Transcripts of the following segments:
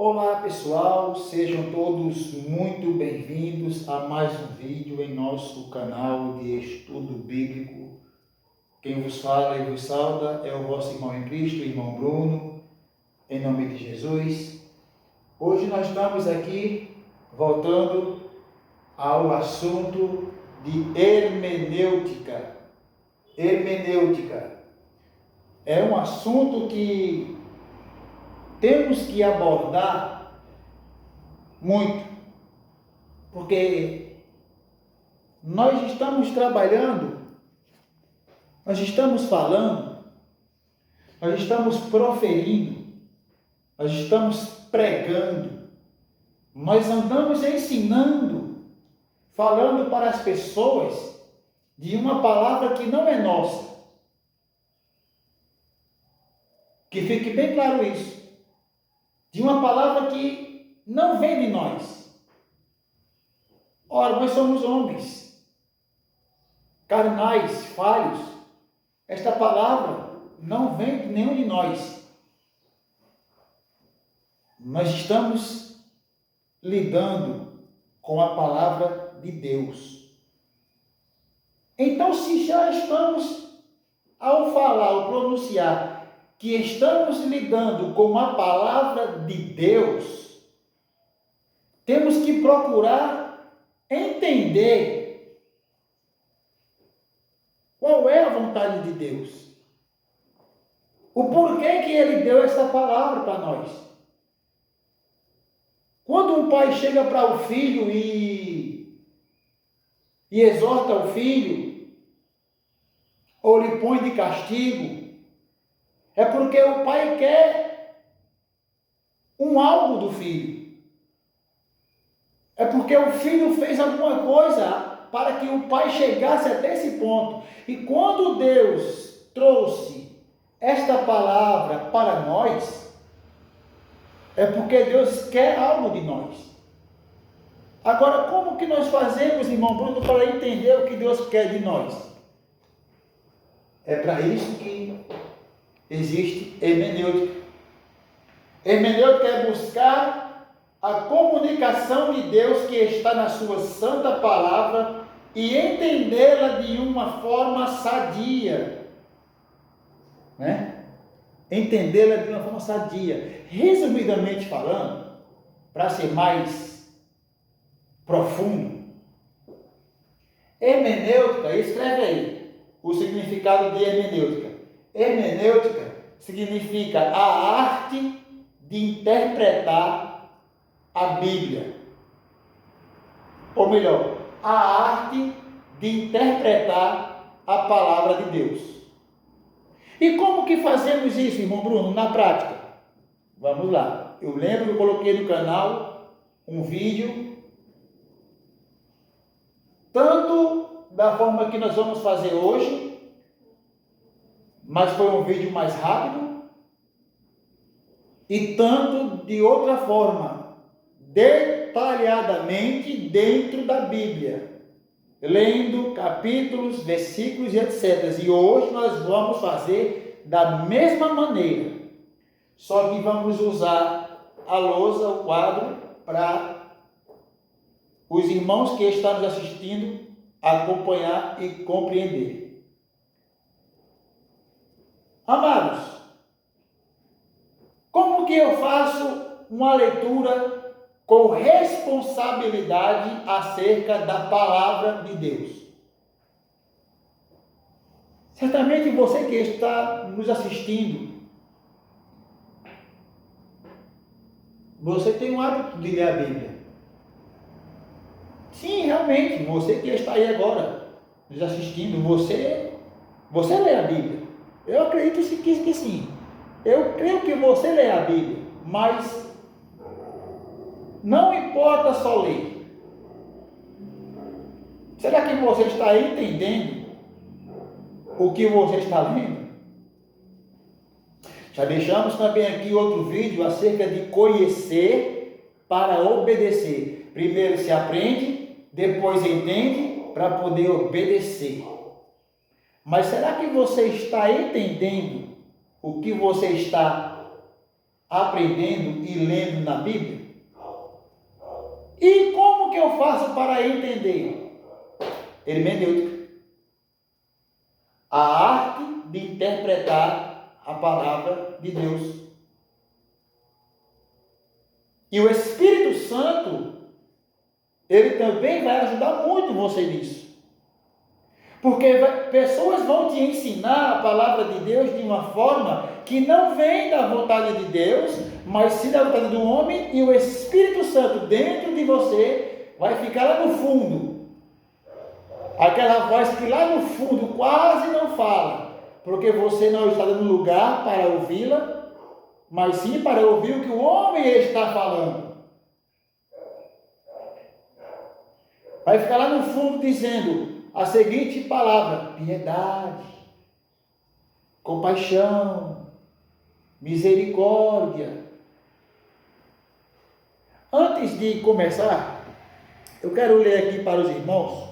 Olá pessoal, sejam todos muito bem-vindos a mais um vídeo em nosso canal de estudo bíblico. Quem vos fala e vos sauda é o vosso irmão em Cristo, irmão Bruno, em nome de Jesus. Hoje nós estamos aqui voltando ao assunto de hermenêutica. Hermenêutica é um assunto que temos que abordar muito, porque nós estamos trabalhando, nós estamos falando, nós estamos proferindo, nós estamos pregando, nós andamos ensinando, falando para as pessoas de uma palavra que não é nossa. Que fique bem claro isso. De uma palavra que não vem de nós. Ora, nós somos homens, carnais, falhos. Esta palavra não vem de nenhum de nós. Nós estamos lidando com a palavra de Deus. Então, se já estamos, ao falar, ao pronunciar, que estamos lidando com a palavra de Deus, temos que procurar entender qual é a vontade de Deus. O porquê que Ele deu essa palavra para nós. Quando um pai chega para o filho e exorta o filho, ou lhe põe de castigo, é porque o pai quer algo do filho. É porque o filho fez alguma coisa para que o pai chegasse até esse ponto. E quando Deus trouxe esta palavra para nós, é porque Deus quer algo de nós. Agora, como que nós fazemos, irmão Bruno, para entender o que Deus quer de nós? É para isso que existe hermenêutica. Hermenêutica é buscar a comunicação de Deus que está na sua santa palavra e entendê-la de uma forma sadia. Entendê-la de uma forma sadia. Resumidamente falando, para ser mais profundo, hermenêutica, escreve aí o significado de hermenêutica. Hermenêutica significa a arte de interpretar a Bíblia. Ou melhor, a arte de interpretar a palavra de Deus. E como que fazemos isso, irmão Bruno, na prática? Vamos lá. Eu lembro que eu coloquei no canal um vídeo, tanto da forma que nós vamos fazer hoje, mas foi um vídeo mais rápido, e tanto de outra forma, detalhadamente dentro da Bíblia, lendo capítulos, versículos e etc. E hoje nós vamos fazer da mesma maneira, só que vamos usar a lousa, o quadro, para os irmãos que estão nos assistindo acompanhar e compreender. Amados, como que eu faço uma leitura com responsabilidade acerca da palavra de Deus? Certamente você que está nos assistindo, você tem o hábito de ler a Bíblia. Sim, realmente, você que está aí agora nos assistindo, você lê a Bíblia. Eu acredito que sim. Eu creio que você lê a Bíblia, mas não importa só ler. Será que você está entendendo o que você está lendo? Já deixamos também aqui outro vídeo acerca de conhecer para obedecer. Primeiro se aprende, depois entende para poder obedecer. Mas será que você está entendendo o que você está aprendendo e lendo na Bíblia? E como que eu faço para entender? Hermenêutica. A arte de interpretar a palavra de Deus. E o Espírito Santo, ele também vai ajudar muito você nisso. Porque pessoas vão te ensinar a palavra de Deus de uma forma que não vem da vontade de Deus, mas sim da vontade do homem, e o Espírito Santo dentro de você vai ficar lá no fundo. Aquela voz que lá no fundo quase não fala, porque você não está dando lugar para ouvi-la, mas sim para ouvir o que o homem está falando. Vai ficar lá no fundo dizendo a seguinte palavra: piedade, compaixão, misericórdia. Antes de começar, eu quero ler aqui para os irmãos.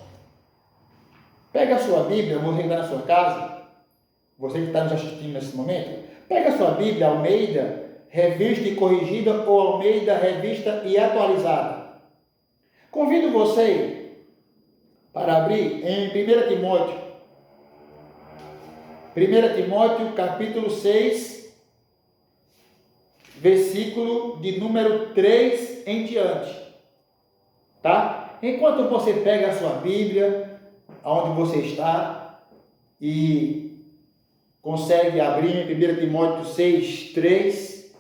Pega a sua Bíblia, você que está na sua casa, você que está nos assistindo nesse momento, pega a sua Bíblia, Almeida, revista e corrigida, ou Almeida, revista e atualizada. Convido você para abrir em 1 Timóteo. 1 Timóteo, capítulo 6, versículo de número 3 em diante. Tá? Enquanto você pega a sua Bíblia, aonde você está, e consegue abrir em 1 Timóteo 6, 3,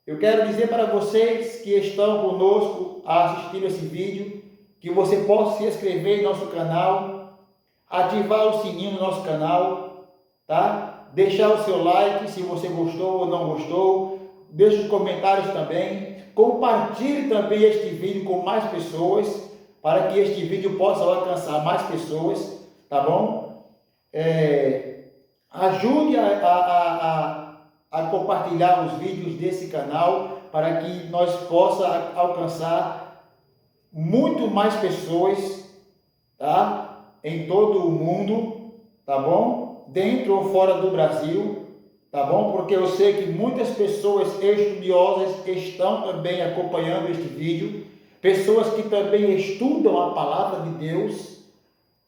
eu quero dizer para vocês que estão conosco assistindo esse vídeo, que você possa se inscrever em nosso canal, ativar o sininho no nosso canal, tá? Deixar o seu like se você gostou ou não gostou, deixe os comentários também, compartilhe também este vídeo com mais pessoas, para que este vídeo possa alcançar mais pessoas, tá bom? Ajude a compartilhar os vídeos desse canal, para que nós possamos alcançar muito mais pessoas, tá? Em todo o mundo, tá bom? Dentro ou fora do Brasil, tá bom? Porque eu sei que muitas pessoas estudiosas estão também acompanhando este vídeo, pessoas que também estudam a palavra de Deus,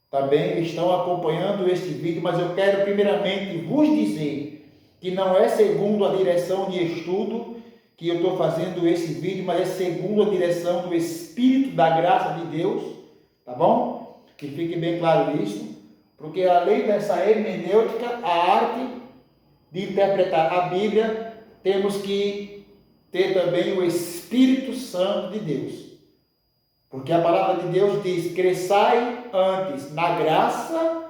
também estão acompanhando este vídeo, mas eu quero primeiramente vos dizer que não é segundo a direção de estudo que eu estou fazendo esse vídeo, mas é segundo a direção do Espírito da graça de Deus, tá bom? Que fique bem claro isso, porque além dessa hermenêutica, a arte de interpretar a Bíblia, temos que ter também o Espírito Santo de Deus. Porque a palavra de Deus diz: cresçai antes na graça,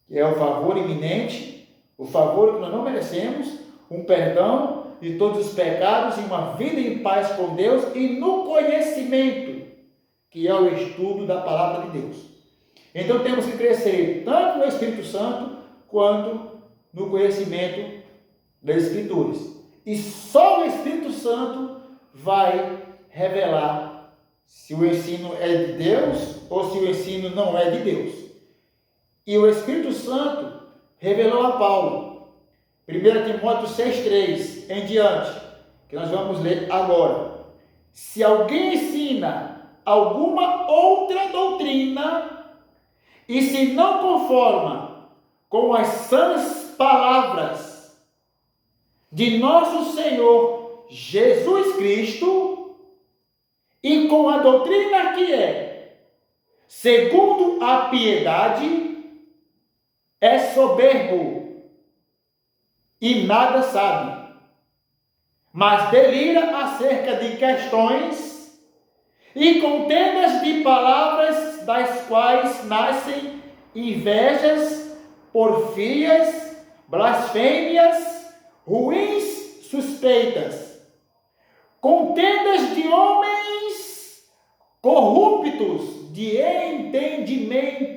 que é o favor iminente, o favor que nós não merecemos, um perdão de todos os pecados e uma vida em paz com Deus, e no conhecimento, que é o estudo da palavra de Deus. Então temos que crescer tanto no Espírito Santo, quanto no conhecimento das Escrituras. E só o Espírito Santo vai revelar se o ensino é de Deus ou se o ensino não é de Deus. E o Espírito Santo revelou a Paulo, 1 Timóteo 6,3 em diante, que nós vamos ler agora. Se alguém ensina alguma outra doutrina e se não conforma com as sãs palavras de nosso Senhor Jesus Cristo, e com a doutrina que é segundo a piedade, é soberbo e nada sabe, mas delira acerca de questões e contendas de palavras, das quais nascem invejas, porfias, blasfêmias, ruins suspeitas, contendas de homens corruptos de entendimento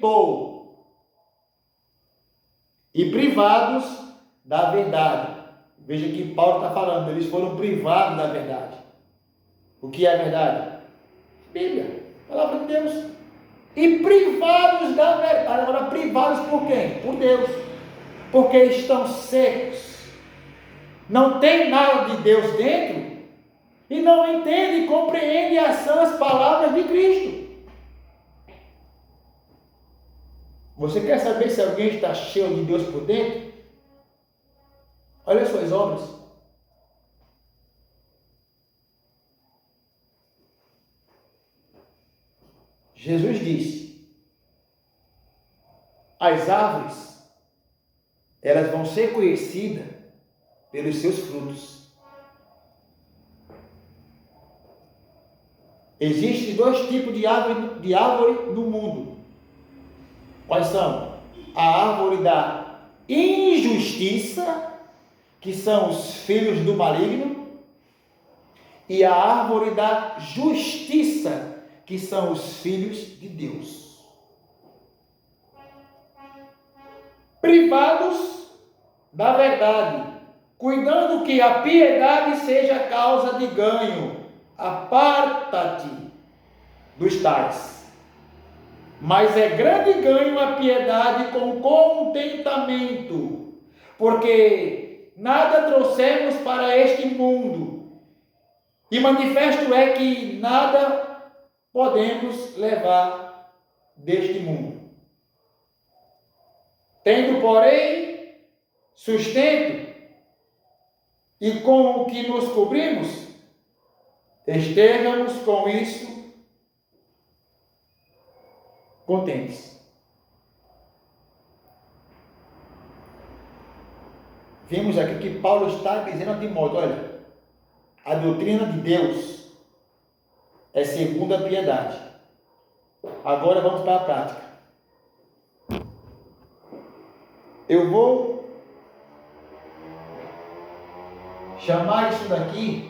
e privados da verdade. Veja que Paulo está falando, eles foram privados da verdade. O que é a verdade? Bíblia, palavra de Deus. E privados da verdade. Agora, privados por quem? Por Deus. Porque estão secos. não tem nada de Deus dentro e não entende e compreende as sãs palavras de Cristo. Você quer saber se alguém está cheio de Deus por dentro? Olha as suas obras. Jesus disse: as árvores, elas vão ser conhecidas pelos seus frutos. Existem dois tipos de árvore no mundo. Quais são? A árvore da injustiça, que são os filhos do maligno, e a árvore da justiça, que são os filhos de Deus. Privados da verdade, cuidando que a piedade seja causa de ganho, aparta-te dos tais. Mas é grande ganho a piedade com contentamento, porque nada trouxemos para este mundo, e manifesto é que nada podemos levar deste mundo. Tendo, porém, sustento, e com o que nos cobrimos, estejamos com isso contentes. Vimos aqui que Paulo está dizendo a Timóteo: olha, a doutrina de Deus é segundo a piedade. Agora vamos para a prática. Eu vou chamar isso daqui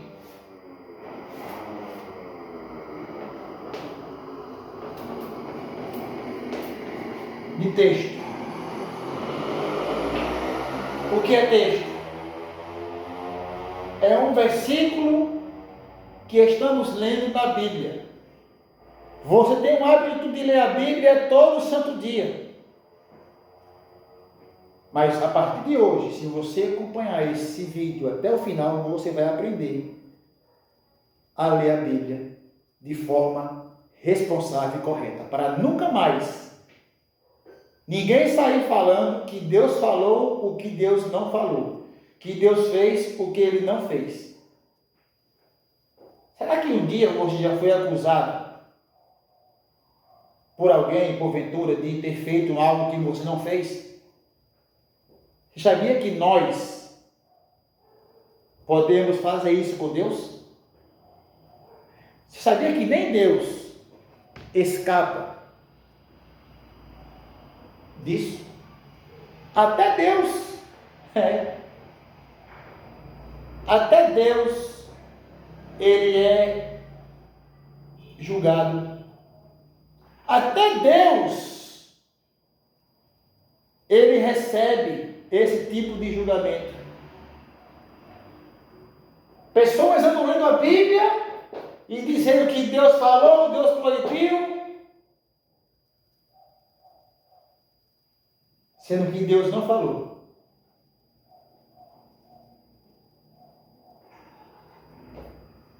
de texto. O que é texto? É um versículo que estamos lendo na Bíblia. Você tem o hábito de ler a Bíblia todo santo dia. Mas a partir de hoje, se você acompanhar esse vídeo até o final, você vai aprender a ler a Bíblia de forma responsável e correta, para nunca mais ninguém sair falando que Deus falou o que Deus não falou, que Deus fez o que Ele não fez. Será que um dia você já foi acusado por alguém, porventura, de ter feito algo que você não fez? Você sabia que nós podemos fazer isso com Deus? Você sabia que nem Deus escapa disso? Até Deus, até Deus, Ele é julgado. Até Deus, Ele recebe esse tipo de julgamento. Pessoas andam lendo a Bíblia e dizendo que Deus falou, Deus proibiu, sendo que Deus não falou.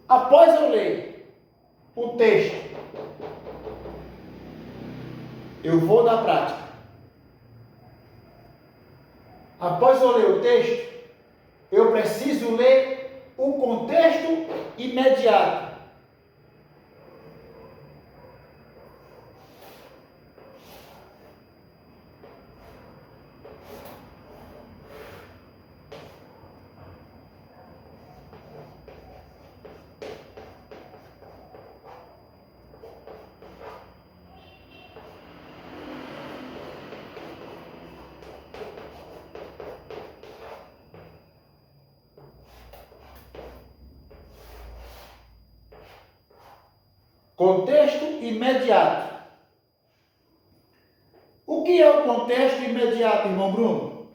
Após eu ler o texto, eu vou na prática. Após eu ler o texto, eu preciso ler o contexto imediato. Contexto imediato. O que é o contexto imediato, irmão Bruno?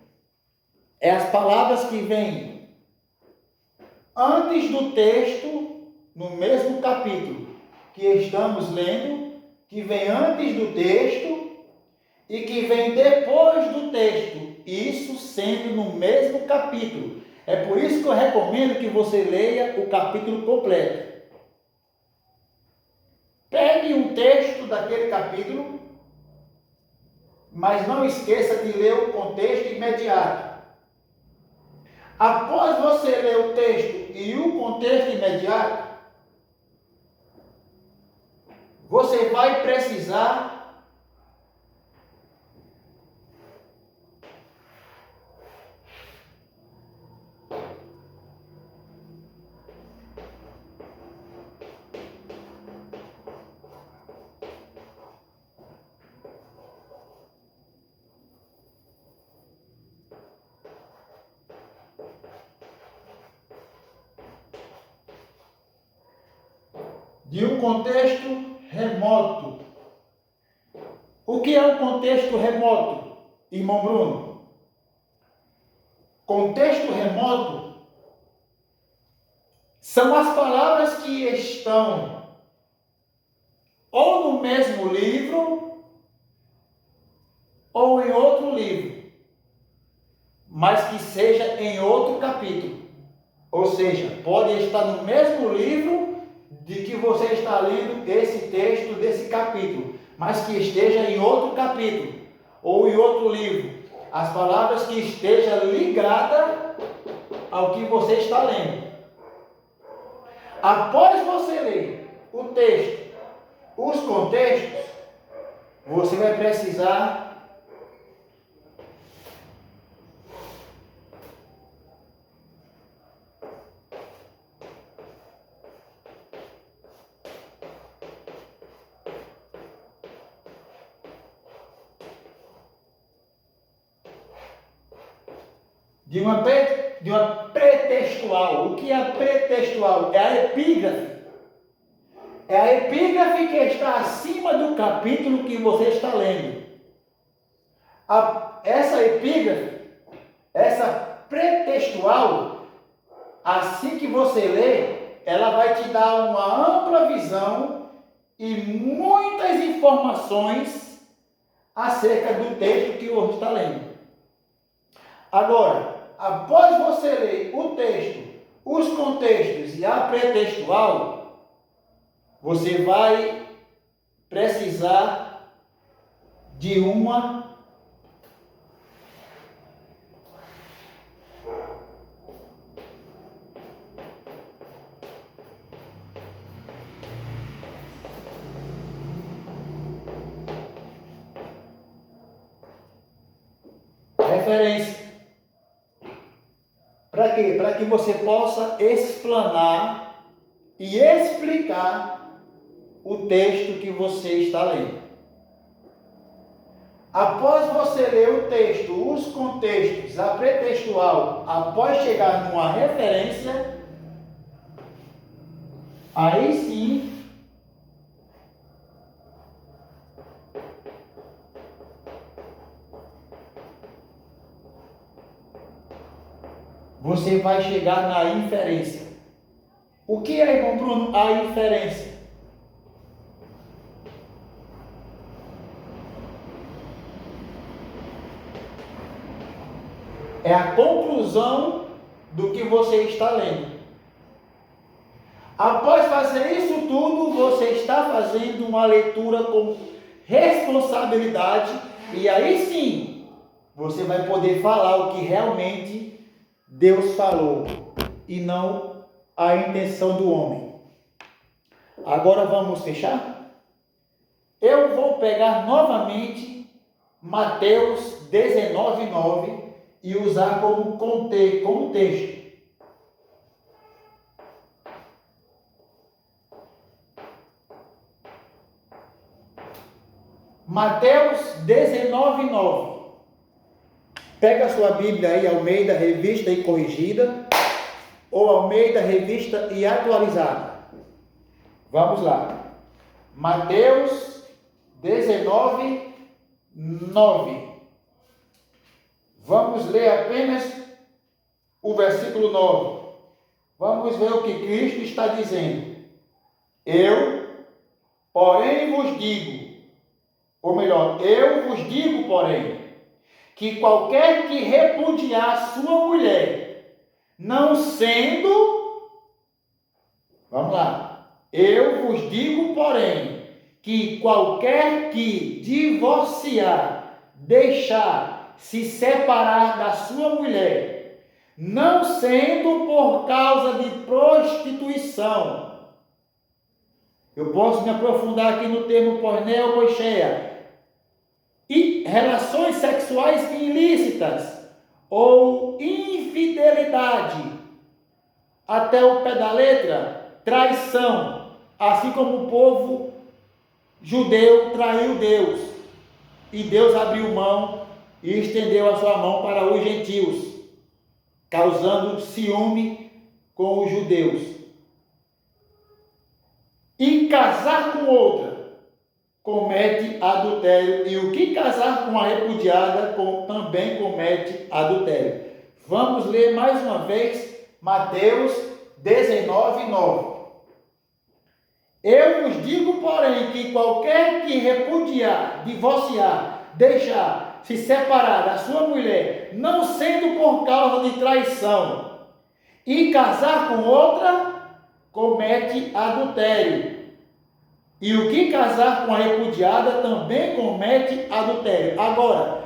É as palavras que vêm antes do texto, no mesmo capítulo que estamos lendo, que vem antes do texto e que vem depois do texto, isso sendo no mesmo capítulo. É por isso que eu recomendo que você leia o capítulo completo. Pegue um texto daquele capítulo, mas não esqueça de ler o contexto imediato. Após você ler o texto e o contexto imediato, você vai precisar de um contexto remoto. O que é um contexto remoto, irmão Bruno? Contexto remoto são as palavras que estão ou no mesmo livro ou em outro livro, mas que seja em outro capítulo. Ou seja, pode estar no mesmo livro de que você está lendo esse texto desse capítulo, mas que esteja em outro capítulo ou em outro livro. As palavras que estejam ligadas ao que você está lendo. Após você ler o texto, os contextos, você vai precisar de uma pretextual. O que é pretextual? É a epígrafe. É a epígrafe que está acima do capítulo que você está lendo. Essa epígrafe, essa pretextual, assim que você lê, ela vai te dar uma ampla visão e muitas informações acerca do texto que você está lendo. Agora, após você ler o texto, os contextos e a pretextual, você vai precisar de uma referência. Para quê? Para que você possa explanar e explicar o texto que você está lendo. Após você ler o texto, os contextos, a pretextual, após chegar numa referência, aí sim você vai chegar na inferência. O que é, irmão Bruno, a inferência? É a conclusão do que você está lendo. Após fazer isso tudo, você está fazendo uma leitura com responsabilidade e aí sim você vai poder falar o que realmente Deus falou e não a intenção do homem. Agora vamos fechar? Eu vou pegar novamente Mateus 19:9 e usar como texto. Mateus 19:9. Pega a sua Bíblia aí, Almeida, revista e corrigida, ou Almeida, revista e atualizada. Vamos lá. Mateus 19:9. Vamos ler apenas o versículo 9. Vamos ver o que Cristo está dizendo. Eu, porém, vos digo ou melhor, eu vos digo, porém, que qualquer que repudiar sua mulher, não sendo, vamos lá, eu vos digo, porém, que qualquer que divorciar, deixar, se separar da sua mulher, não sendo por causa de prostituição. Eu posso me aprofundar aqui no termo porneia ou bocheia. E relações sexuais ilícitas ou infidelidade, até o pé da letra, traição, assim como o povo judeu traiu Deus, e Deus abriu mão e estendeu a sua mão para os gentios, causando ciúme com os judeus. E casar com outra comete adultério, e o que casar com a repudiada também comete adultério. Vamos ler mais uma vez Mateus 19, 9. Eu vos digo, porém, que qualquer que repudiar, divorciar, deixar, se separar da sua mulher, não sendo por causa de traição, e casar com outra, comete adultério. E o que casar com a repudiada também comete adultério. Agora,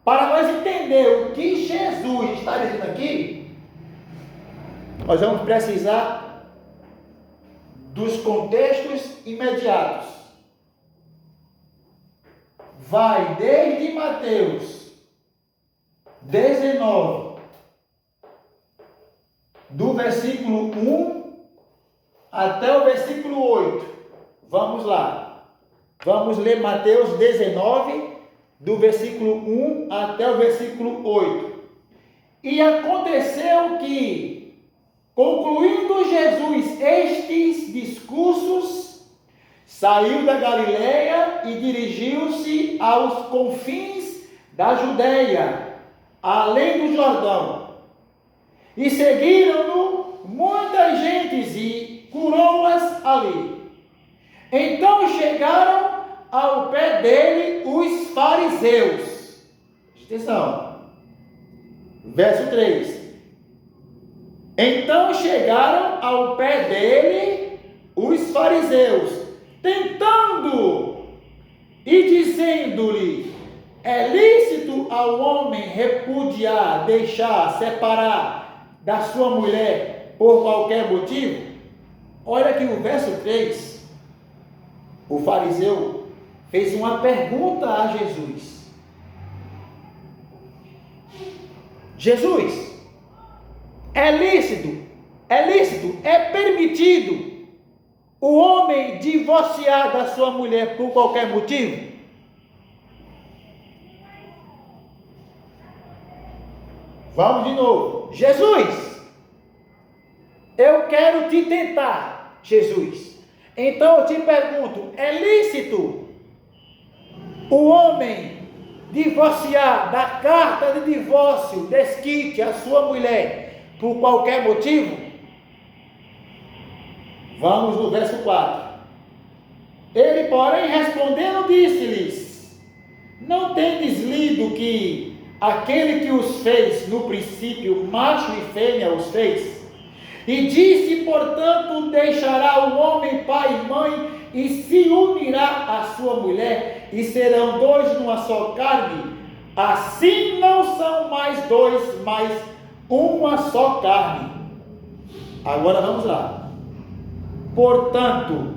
para nós entender o que Jesus está dizendo aqui, nós vamos precisar dos contextos imediatos. Vai desde Mateus 19, do versículo 1 até o versículo 8. Vamos lá. Vamos ler Mateus 19, do versículo 1 até o versículo 8. E aconteceu que, concluindo Jesus estes discursos, saiu da Galileia e dirigiu-se aos confins da Judeia, além do Jordão. E seguiram-no muitas gentes e curou-as ali. Então chegaram ao pé dele os fariseus. Atenção. Verso 3. Então chegaram ao pé dele os fariseus, tentando e dizendo-lhe: é lícito ao homem repudiar, deixar, separar da sua mulher por qualquer motivo? Olha aqui o verso 3. O fariseu fez uma pergunta a Jesus. Jesus, é lícito, é permitido o homem divorciar da sua mulher por qualquer motivo? Vamos de novo. Jesus, eu quero te tentar, Jesus. Então eu te pergunto, é lícito o homem divorciar, dar carta de divórcio, desquite a sua mulher por qualquer motivo? Vamos no verso 4. Ele, porém, respondendo, disse-lhes: não tendes lido que aquele que os fez no princípio, macho e fêmea os fez? E disse, portanto, deixará o homem pai e mãe e se unirá à sua mulher, e serão dois numa só carne. Assim não são mais dois, mas uma só carne. Agora vamos lá. Portanto,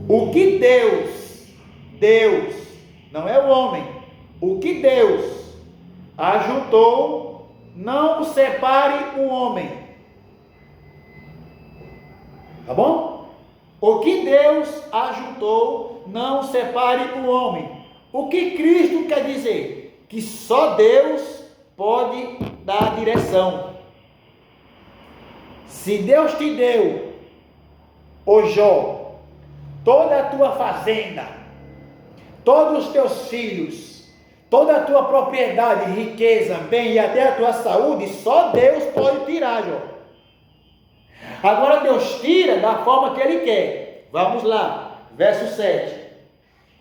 o que Deus, não é o homem, o que Deus ajuntou, não separe o homem. Tá bom? O que Deus ajuntou, não separe o homem. O que Cristo quer dizer? Que só Deus pode dar direção. Se Deus te deu, ô Jó, toda a tua fazenda, todos os teus filhos, toda a tua propriedade, riqueza, bem e até a tua saúde, só Deus pode tirar, Jó. Agora Deus tira da forma que Ele quer. Vamos lá. verso 7.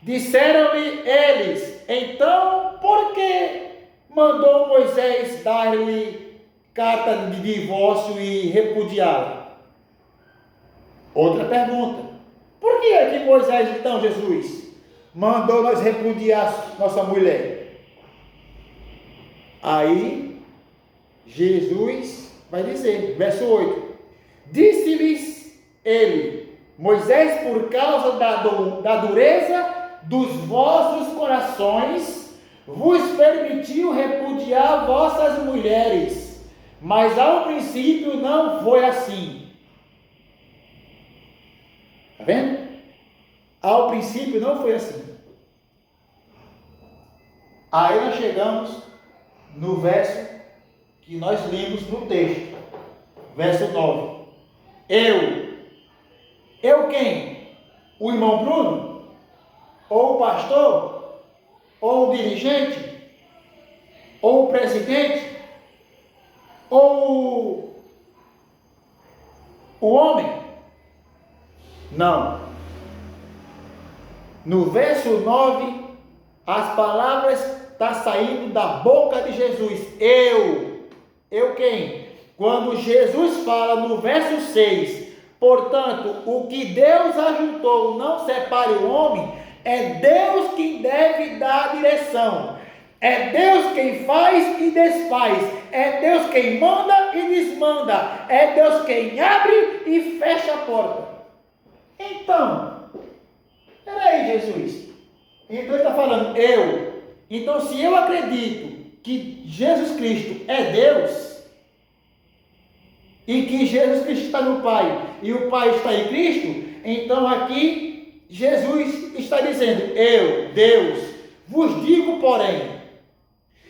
Disseram-lhe eles: então, por que mandou Moisés dar-lhe carta de divórcio e repudiá-la? Outra pergunta: por que é que Moisés, então, Jesus, mandou nós repudiar nossa mulher? Aí, Jesus vai dizer, verso 8: disse-lhes ele: Moisés, por causa da dureza dos vossos corações, vos permitiu repudiar vossas mulheres, mas ao princípio não foi assim. Está vendo? Ao princípio não foi assim. Aí nós chegamos no verso que nós lemos no texto, verso 9. Eu quem? O irmão Bruno? Ou o pastor? Ou o dirigente? Ou o presidente? Ou o homem? Não. No verso 9, as palavras estão saindo da boca de Jesus. Eu quem? Quando Jesus fala no verso 6, portanto, o que Deus ajuntou não separe o homem, é Deus quem deve dar a direção. É Deus quem faz e desfaz. É Deus quem manda e desmanda. É Deus quem abre e fecha a porta. Então, peraí, Jesus. Então ele está falando, eu. Então, se eu acredito que Jesus Cristo é Deus, e que Jesus Cristo está no Pai, e o Pai está em Cristo, então aqui Jesus está dizendo, eu, Deus, vos digo, porém,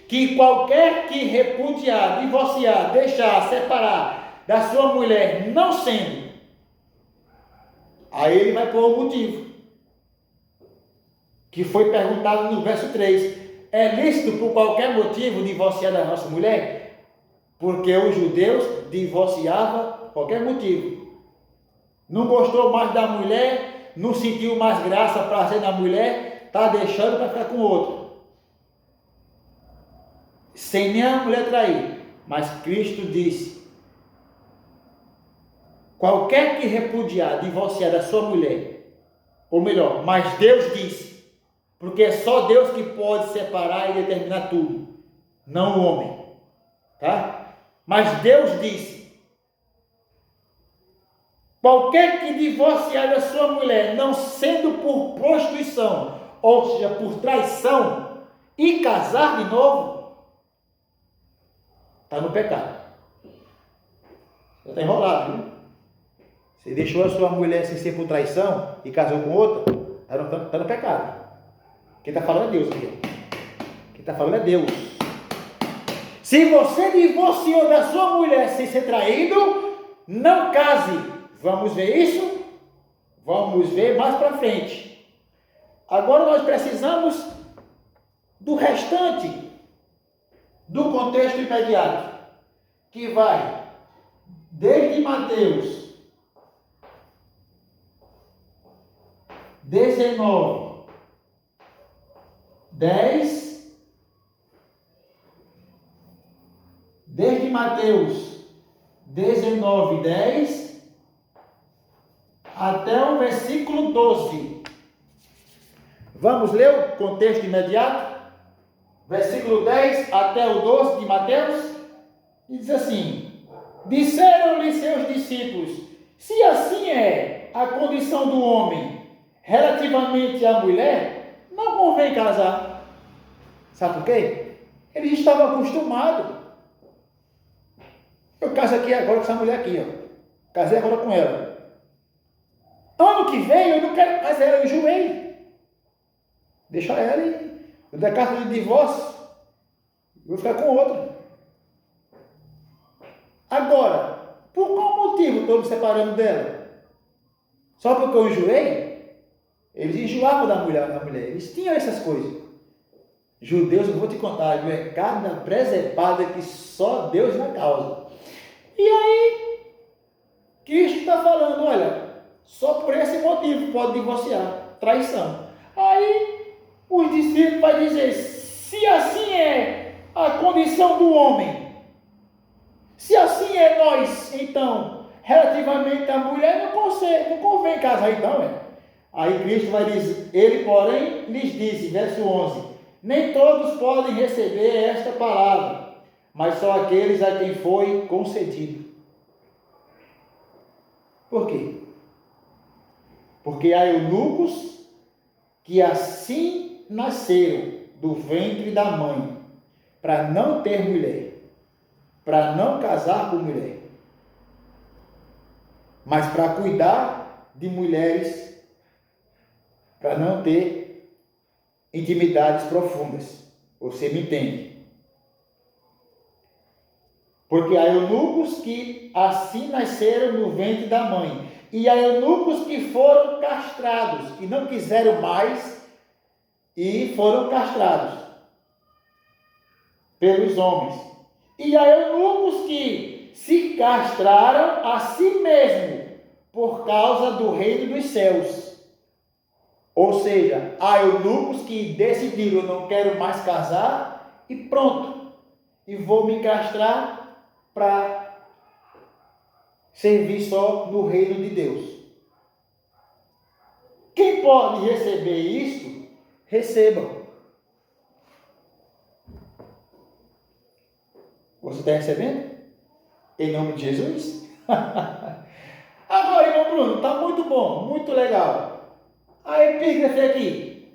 que qualquer que repudiar, divorciar, deixar, separar da sua mulher, não sendo, aí ele vai pôr o motivo, que foi perguntado no verso 3, é lícito por qualquer motivo divorciar da nossa mulher? Porque os judeus divorciavam qualquer motivo, não gostou mais da mulher, não sentiu mais graça, prazer na mulher, está deixando para ficar com outro, sem nem a mulher trair. Mas Cristo disse, qualquer que repudiar, divorciar da sua mulher, ou melhor, mas Deus disse, porque é só Deus que pode separar e determinar tudo, não o homem, tá? Mas Deus disse, qualquer que divorciar da sua mulher, não sendo por prostituição, ou seja, por traição, e casar de novo, está no pecado. Você está enrolado, viu? Você deixou a sua mulher sem ser por traição e casou com outra, está no pecado. Quem está falando é Deus aqui. Quem está falando é Deus. Se você divorciou da sua mulher sem ser traído, não case. Vamos ver isso? Vamos ver mais para frente. Agora nós precisamos do restante do contexto imediato, que vai desde Mateus 19, 10, desde Mateus 19, 10, até o versículo 12. Vamos ler o contexto imediato? Versículo 10 até o 12 de Mateus. E diz assim: disseram-lhe seus discípulos: se assim é a condição do homem relativamente à mulher, não convém casar. Sabe por quê? Eles estavam acostumados. Eu caso aqui agora com essa mulher aqui, ó. Casei agora com ela. Ano que vem eu não quero mais ela, eu enjoei. Deixa ela e eu der carta de divórcio, vou ficar com outra. Agora, por qual motivo estou me separando dela? Só porque eu enjoei? Eles enjoavam da mulher, eles tinham essas coisas. Judeus, eu vou te contar, viu? É cada presepada que só Deus na causa. E aí, Cristo está falando, olha, Só por esse motivo pode divorciar, traição. Aí os discípulos vão dizer, se assim é a condição do homem, se assim é nós, então, relativamente à mulher, não convém casar então, Aí Cristo vai dizer, ele porém lhes disse, verso 11, nem todos podem receber esta palavra, mas só aqueles a quem foi concedido. Por quê? Porque há eunucos que assim nasceram do ventre da mãe, para não ter mulher, para não casar com mulher, mas para cuidar de mulheres, para não ter intimidades profundas. Você me entende? Porque há eunucos que assim nasceram no ventre da mãe, e há eunucos que foram castrados e não quiseram mais e foram castrados pelos homens. E há eunucos que se castraram a si mesmo por causa do reino dos céus. Ou seja, há eunucos que decidiram, eu não quero mais casar e pronto, e vou me castrar para servir só no reino de Deus. Quem pode receber isto, recebam. Você está recebendo? Em nome de Jesus? Agora, irmão Bruno, está muito bom, muito legal. A epígrafe aqui,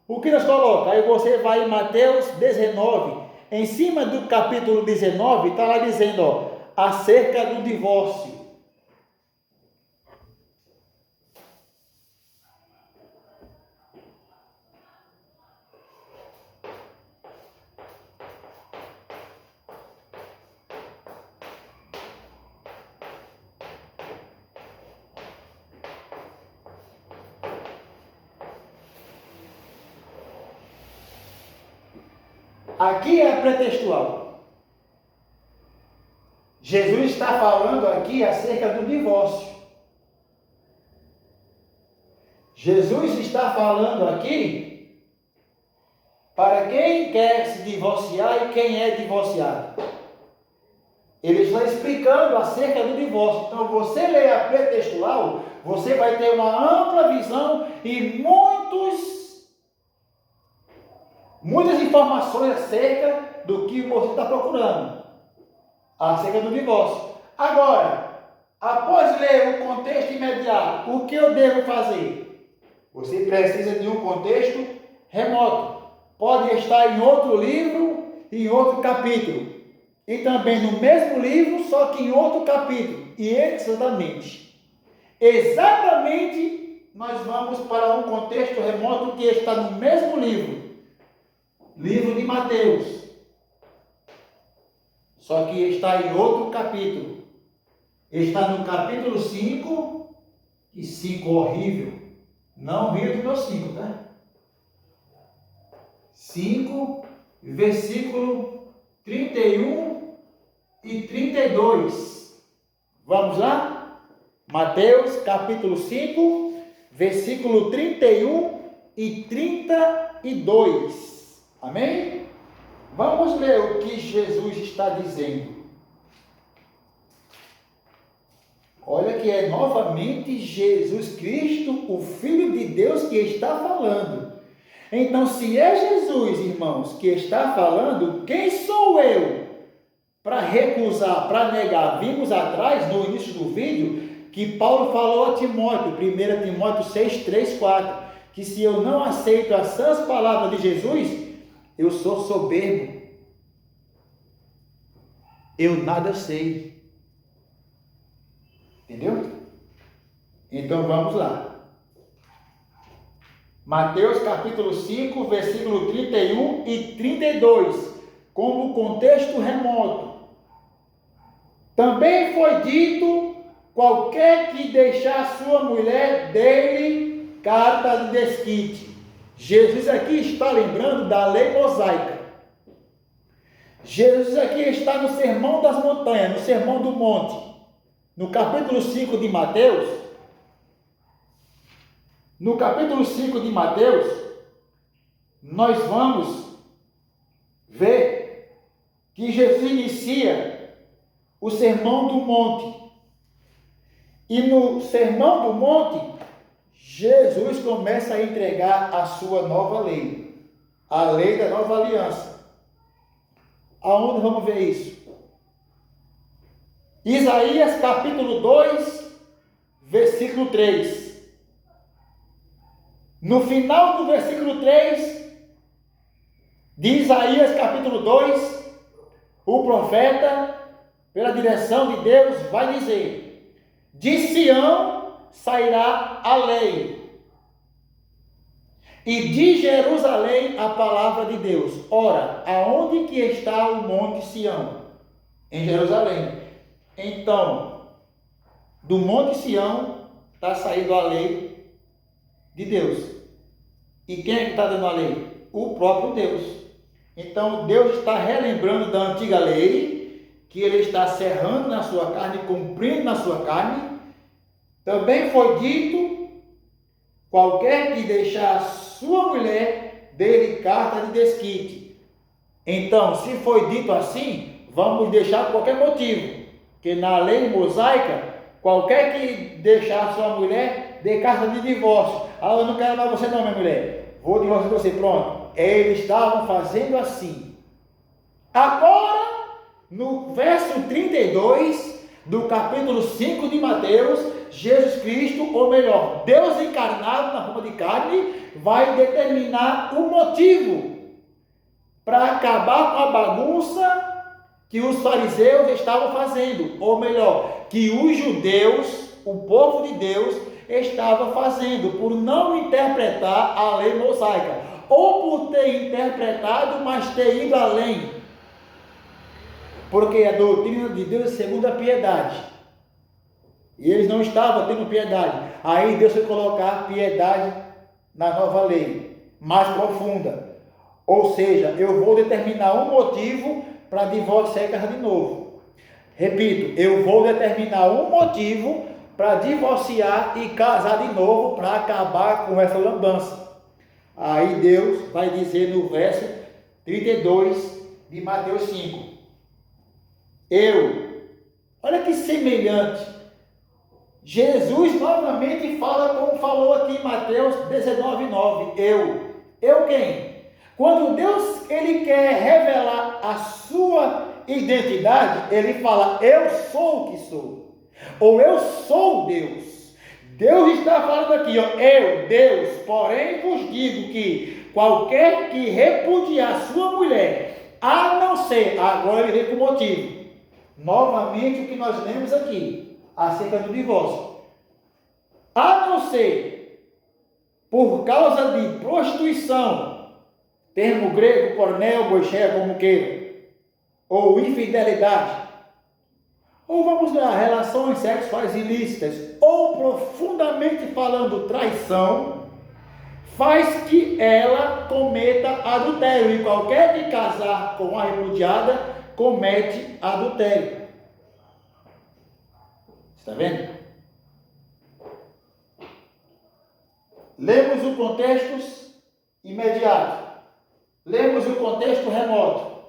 o que nos coloca? Aí você vai em Mateus 19, em cima do capítulo 19, está lá dizendo, acerca do divórcio. Aqui é pretextual. Jesus está falando aqui acerca do divórcio. Jesus está falando aqui para quem quer se divorciar e quem é divorciado. Ele está explicando acerca do divórcio. Então, você lê a pretextual, você vai ter uma ampla visão e muitas informações acerca do que você está procurando, acerca do divórcio. Agora, após ler o contexto imediato, o que eu devo fazer? Você precisa de um contexto remoto. Pode estar em outro livro, em outro capítulo. E também no mesmo livro, só que em outro capítulo. E exatamente, nós vamos para um contexto remoto que está no mesmo livro. Livro de Mateus, só que está em outro capítulo, está no capítulo 5, e 5 horrível, não rio do meu 5, tá? 5, versículo 31 e 32, vamos lá? Mateus capítulo 5, versículo 31 e 32. Amém? Vamos ler o que Jesus está dizendo. Olha que é novamente Jesus Cristo, o Filho de Deus, que está falando. Então, se é Jesus, irmãos, que está falando, quem sou eu para recusar, para negar? Vimos atrás, no início do vídeo, que Paulo falou a Timóteo, 1 Timóteo 6, 3, 4, que se eu não aceito as sãs palavras de Jesus, eu sou soberbo, eu nada sei. Entendeu? Então vamos lá. Mateus capítulo 5, versículo 31 e 32, como contexto remoto. Também foi dito, qualquer que deixar sua mulher, dê-lhe carta de desquite. Jesus aqui está lembrando da lei mosaica. Jesus aqui está no Sermão das Montanhas, no Sermão do Monte. No capítulo 5 de Mateus, No capítulo 5 de Mateus, nós vamos ver que Jesus inicia o Sermão do Monte. E no Sermão do Monte, Jesus começa a entregar a sua nova lei, a lei da nova aliança. Aonde vamos ver isso? Isaías capítulo 2, versículo 3. No final do versículo 3 de Isaías capítulo 2, o profeta, pela direção de Deus, vai dizer: de Sião sairá a lei, e de Jerusalém a palavra de Deus. Ora, aonde que está o monte Sião? Em Jerusalém. Então, do monte Sião está saindo a lei de Deus. E quem é que está dando a lei? O próprio Deus. Então, Deus está relembrando da antiga lei, que ele está cerrando na sua carne, cumprindo na sua carne. Também foi dito: qualquer que deixar sua mulher, dê-lhe carta de desquite. Então, se foi dito assim, vamos deixar por qualquer motivo. Que na lei mosaica, qualquer que deixar sua mulher, dê carta de divórcio. Ah, eu não quero mais você não, minha mulher. Vou divorciar você, pronto. Eles estavam fazendo assim. Agora, no verso 32 do capítulo 5 de Mateus, Jesus Cristo, ou melhor, Deus encarnado na forma de carne, vai determinar o motivo para acabar com a bagunça que os fariseus estavam fazendo, ou melhor, que os judeus, o povo de Deus, estava fazendo, por não interpretar a lei mosaica, ou por ter interpretado, mas ter ido além, porque a doutrina de Deus é segundo a piedade, e eles não estavam tendo piedade. Aí Deus foi colocar piedade na nova lei, mais profunda, ou seja, eu vou determinar um motivo para divorciar e casar de novo. Repito, eu vou determinar um motivo para divorciar e casar de novo, para acabar com essa lambança. Aí Deus vai dizer no verso 32 de Mateus 5. Olha que semelhante. Jesus novamente fala como falou aqui em Mateus 19:9. Eu quem? Quando Deus ele quer revelar a sua identidade, ele fala: eu sou o que sou, ou eu sou Deus. Deus está falando aqui, ó, eu, Deus, porém vos digo que qualquer que repudiar sua mulher, a não ser, agora ele vem com motivo, novamente o que nós lemos aqui, acerca do divórcio, a não ser por causa de prostituição, termo grego, porneu, boixé, como queira, ou infidelidade, ou vamos lá, relações sexuais ilícitas, ou profundamente falando traição, faz que ela cometa adultério, e qualquer que casar com a repudiada comete adultério. Está vendo? Lemos o contexto imediato. Lemos o contexto remoto,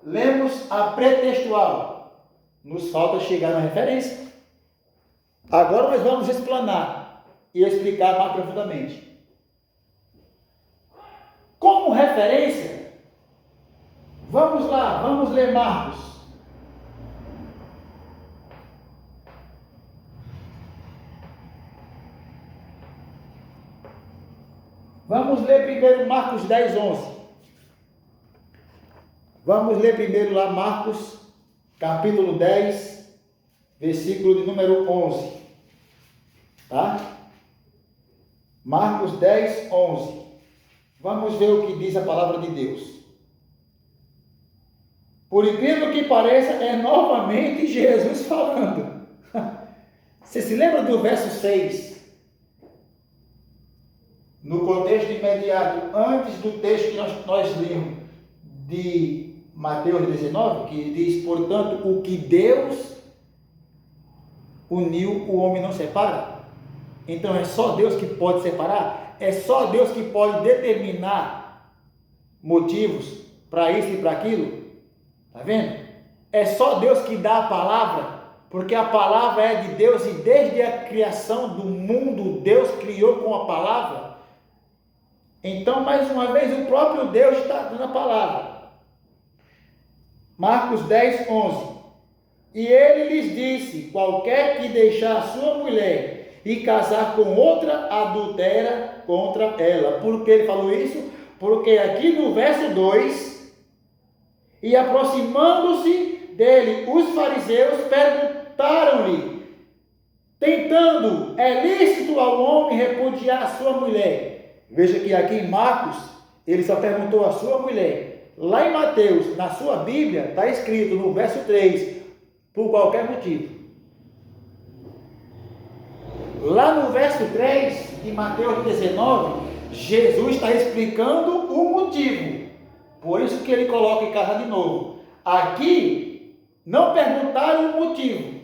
lemos a pretextual, nos falta chegar na referência. Agora nós vamos explanar e explicar mais profundamente. Como referência, vamos lá, vamos ler Marcos. Vamos ler primeiro Marcos 10:11. Vamos ler primeiro lá Marcos, capítulo 10, versículo de número 11. Tá? Marcos 10:11. Vamos ver o que diz a palavra de Deus. Por incrível que pareça, é novamente Jesus falando. Você se lembra do verso 6? No contexto imediato, antes do texto que nós lemos de Mateus 19, que diz: portanto, o que Deus uniu, o homem não separa. Então é só Deus que pode separar? É só Deus que pode determinar motivos para isso e para aquilo? Está vendo? É só Deus que dá a palavra, porque a palavra é de Deus e desde a criação do mundo Deus criou com a palavra. Então, mais uma vez, o próprio Deus está dando a palavra. Marcos 10, 11. E ele lhes disse: qualquer que deixar sua mulher e casar com outra, adultera contra ela. Por que ele falou isso? Porque aqui no verso 2, e aproximando-se dele, os fariseus perguntaram-lhe, tentando: é lícito ao homem repudiar a sua mulher? Veja que aqui em Marcos, ele só perguntou a sua mulher. Lá em Mateus, na sua Bíblia, está escrito no verso 3, por qualquer motivo. Lá no verso 3 de Mateus 19, Jesus está explicando o motivo. Por isso que ele coloca em casa de novo. Aqui, não perguntaram o motivo.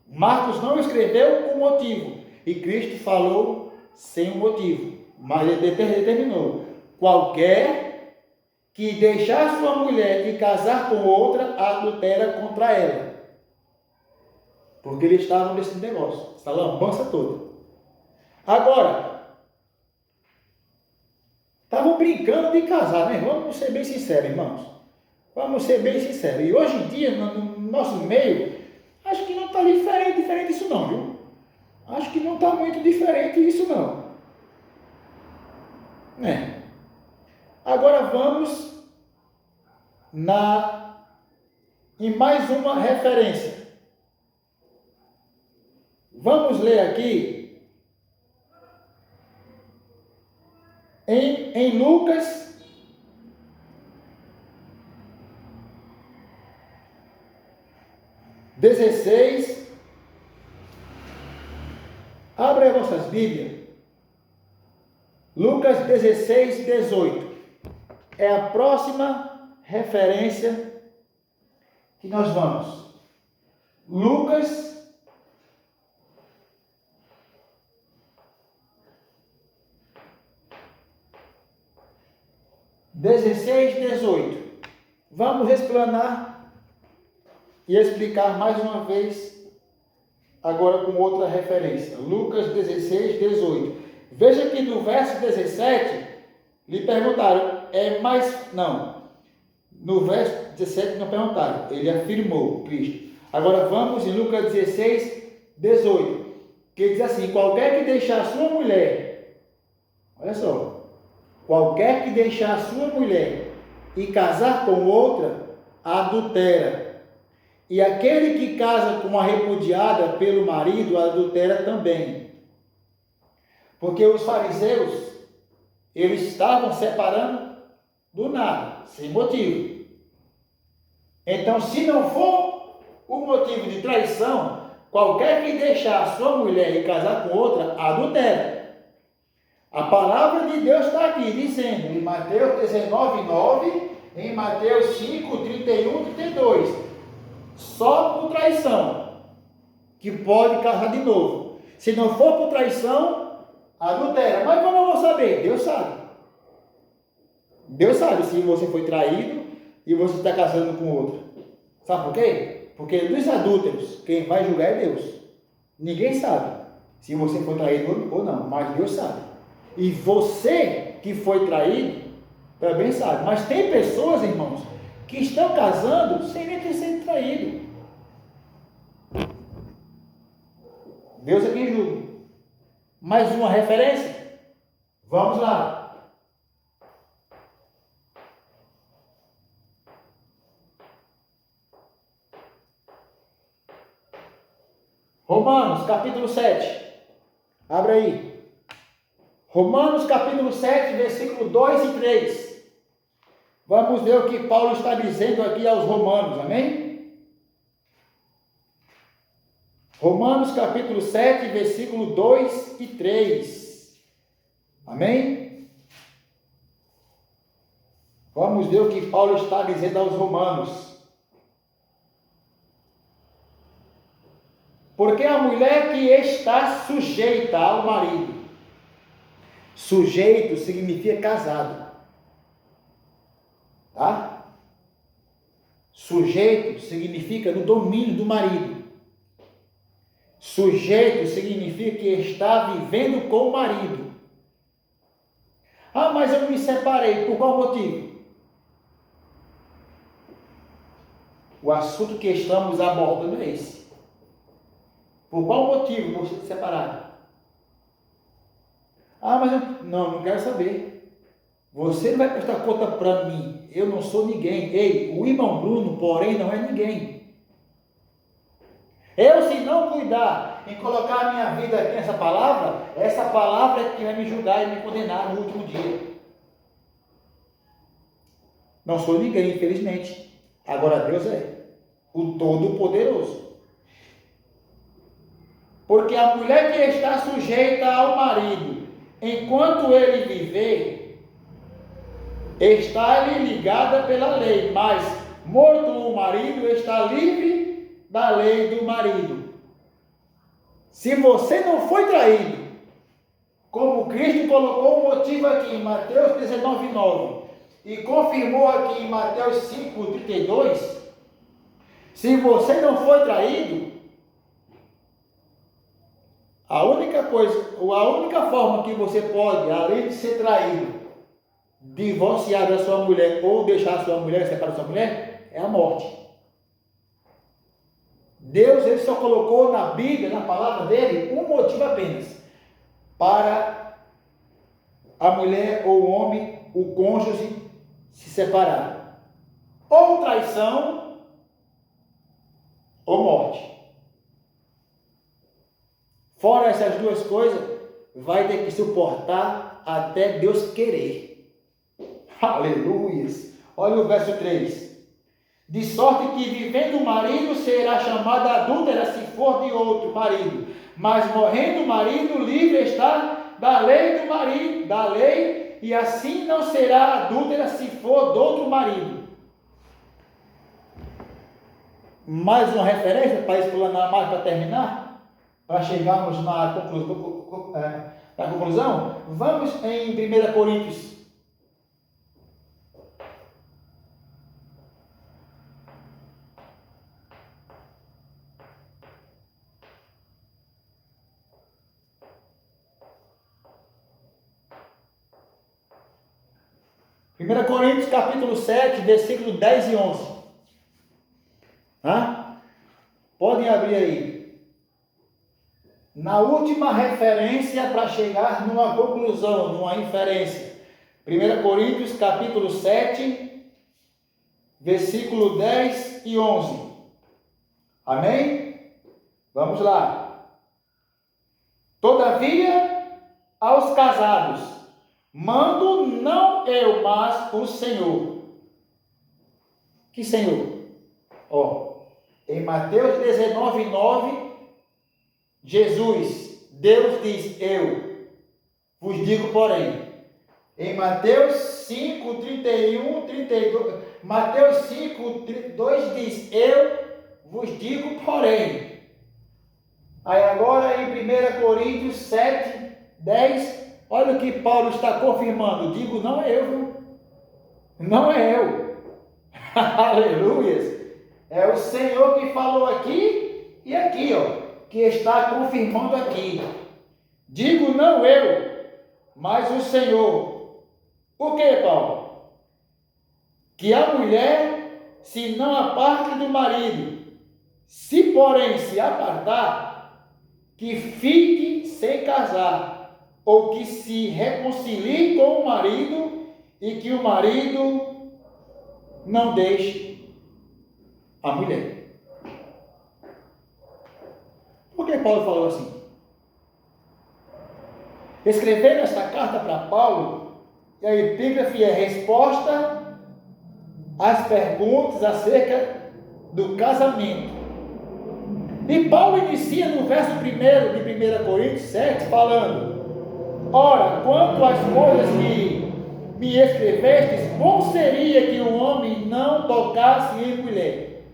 Marcos não escreveu o motivo. E Cristo falou sem o motivo. Mas ele determinou: qualquer que deixar sua mulher e casar com outra, adultera contra ela. Porque eles estavam nesse negócio, essa lambança toda. Agora, estavam brincando de casar, né? Vamos ser bem sinceros, irmãos. Vamos ser bem sinceros. E hoje em dia, no nosso meio, acho que não está diferente isso não, viu? Acho que não está muito diferente isso não. Agora vamos em mais uma referência. Vamos ler aqui em Lucas 16. Abra as vossas Bíblias. Lucas 16, 18. É a próxima referência que nós vamos. Lucas 16, 18. Vamos explanar e explicar mais uma vez, agora com outra referência. Lucas 16, 18. Veja que no verso 17, lhe perguntaram, no verso 17 não perguntaram, ele afirmou, Cristo. Agora vamos em Lucas 16, 18, que diz assim: qualquer que deixar sua mulher, olha só, qualquer que deixar sua mulher e casar com outra, adultera. E aquele que casa com a repudiada pelo marido, adultera também. Porque os fariseus, eles estavam separando do nada, sem motivo. Então, se não for o motivo de traição, qualquer que deixar sua mulher e casar com outra, adultera. A palavra de Deus está aqui, dizendo, em Mateus 19, 9, em Mateus 5, 31, 32, só por traição que pode casar de novo. Se não for por traição, adultera. Mas como eu vou saber? Deus sabe. Deus sabe se você foi traído e você está casando com outro. Sabe por quê? Porque dos adúlteros, quem vai julgar é Deus. Ninguém sabe se você foi traído ou não, mas Deus sabe. E você que foi traído também sabe. Mas tem pessoas, irmãos, que estão casando sem nem ter sido traído. Deus é quem julga. Mais uma referência? Vamos lá. Romanos, capítulo 7. Abra aí. Romanos, capítulo 7, versículo 2 e 3. Vamos ver o que Paulo está dizendo aqui aos romanos, amém? Romanos, capítulo 7, versículo 2 e 3. Amém? Vamos ver o que Paulo está dizendo aos romanos. Porque a mulher que está sujeita ao marido. Sujeito significa casado. Tá? Sujeito significa no domínio do marido. Sujeito significa que está vivendo com o marido. Ah, mas eu me separei. Por qual motivo? O assunto que estamos abordando é esse. Por qual motivo você se separaram? Ah, mas eu não quero saber. Você não vai prestar conta para mim. Eu não sou ninguém. Ei, o irmão Bruno, porém, não é ninguém. Eu, se não cuidar em colocar a minha vida aqui nessa palavra, essa palavra é que vai me julgar e me condenar no último dia. Não sou ninguém, infelizmente. Agora Deus é o Todo-Poderoso. Porque a mulher que está sujeita ao marido, enquanto ele viver, está-lhe ligada pela lei, mas morto o marido, está livre da lei do marido. Se você não foi traído, como Cristo colocou o motivo aqui em Mateus 19:9 e confirmou aqui em Mateus 5:32, se você não foi traído, a única forma que você pode, além de ser traído, divorciar da sua mulher ou deixar a sua mulher, separar da sua mulher, é a morte. Deus, ele só colocou na Bíblia, na palavra dele, um motivo apenas, para a mulher ou o homem, o cônjuge, se separar. Ou traição, ou morte. Fora essas duas coisas, vai ter que suportar até Deus querer. Aleluias! Olha o verso 3. De sorte que vivendo o marido será chamada adúltera se for de outro marido, mas morrendo o marido livre está da lei do marido, da lei, e assim não será adúltera se for de outro marido. Mais uma referência para explanar mais, para terminar, para chegarmos na conclusão. Vamos em 1 Coríntios. Coríntios capítulo 7, versículo 10 e 11. Podem abrir aí. Na última referência para chegar numa conclusão, numa inferência. 1 Coríntios capítulo 7, versículo 10 e 11. Amém? Vamos lá. Todavia, aos casados, mando não eu, mas o Senhor. Que Senhor? Em Mateus 19:9, Jesus, Deus diz, eu vos digo porém. Em Mateus 5:31, 32, Mateus 5:2 diz, eu vos digo porém. Aí agora em 1 Coríntios 7:10, olha o que Paulo está confirmando. Digo, não é eu, viu? Não é eu. Aleluias. É o Senhor que falou aqui e aqui, que está confirmando aqui. Digo, não eu, mas o Senhor. Por quê, Paulo? Que a mulher se não aparte do marido, se porém se apartar, que fique sem casar, ou que se reconcilie com o marido e que o marido não deixe a mulher. Por que Paulo falou assim? Escrevendo esta carta para Paulo, e a epígrafe é resposta às perguntas acerca do casamento. E Paulo inicia no verso 1 de 1 Coríntios 7, falando: ora, quanto às coisas que me escrevestes, bom seria que o homem não tocasse em mulher.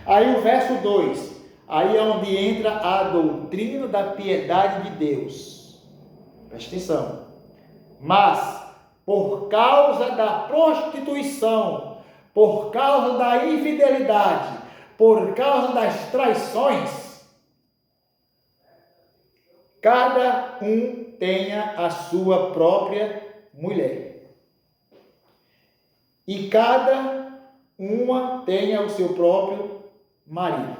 Aí o verso 2: Aí é onde entra a doutrina da piedade de Deus. Presta atenção. Mas, por causa da prostituição, por causa da infidelidade, por causa das traições, cada um tenha a sua própria mulher. E cada uma tenha o seu próprio marido.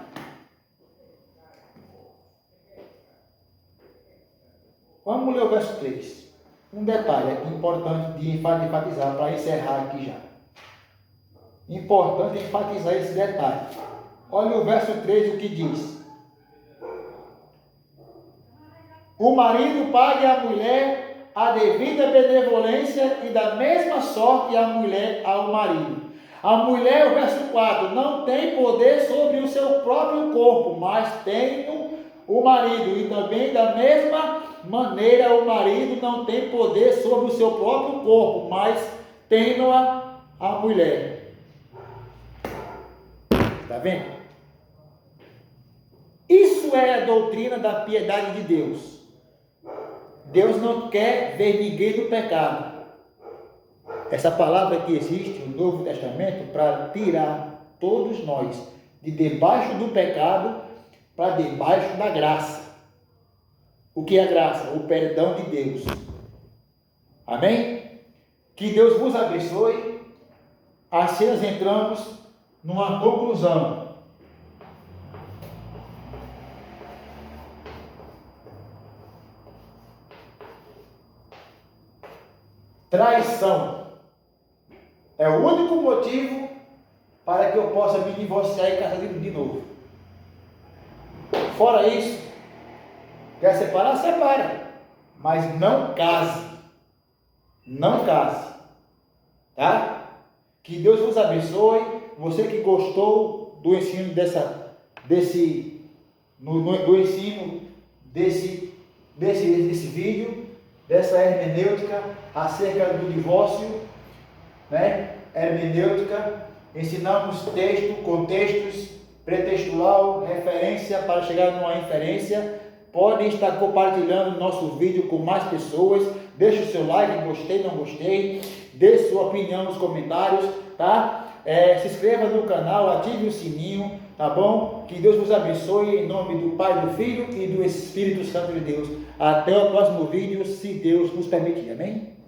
Vamos ler o verso 3. Um detalhe importante de enfatizar para encerrar aqui já. Importante enfatizar esse detalhe. Olha o verso 3, o que diz. O marido pague à mulher a devida benevolência e da mesma sorte a mulher ao marido. A mulher, o verso 4, não tem poder sobre o seu próprio corpo, mas tem o marido. E também da mesma maneira o marido não tem poder sobre o seu próprio corpo, mas tem a mulher. Está vendo? Isso é a doutrina da piedade de Deus. Deus não quer ver ninguém no pecado. Essa palavra que existe no Novo Testamento para tirar todos nós de debaixo do pecado para debaixo da graça. O que é a graça? O perdão de Deus. Amém? Que Deus vos abençoe. Assim nós entramos numa conclusão. Traição é o único motivo para que eu possa me divorciar e casar de novo. Fora isso, quer separar? Separa. Mas não case. Não case. Tá? Que Deus vos abençoe. Você que gostou do ensino desse vídeo, dessa hermenêutica acerca do divórcio, né? Hermenêutica, ensinamos texto, contextos, pretextual, referência para chegar numa inferência. Podem estar compartilhando nosso vídeo com mais pessoas. Deixe o seu like, gostei, não gostei. Dê sua opinião nos comentários, tá? Se inscreva no canal, ative o sininho, tá bom? Que Deus vos abençoe em nome do Pai, do Filho e do Espírito Santo de Deus. Até o próximo vídeo, se Deus nos permitir. Amém?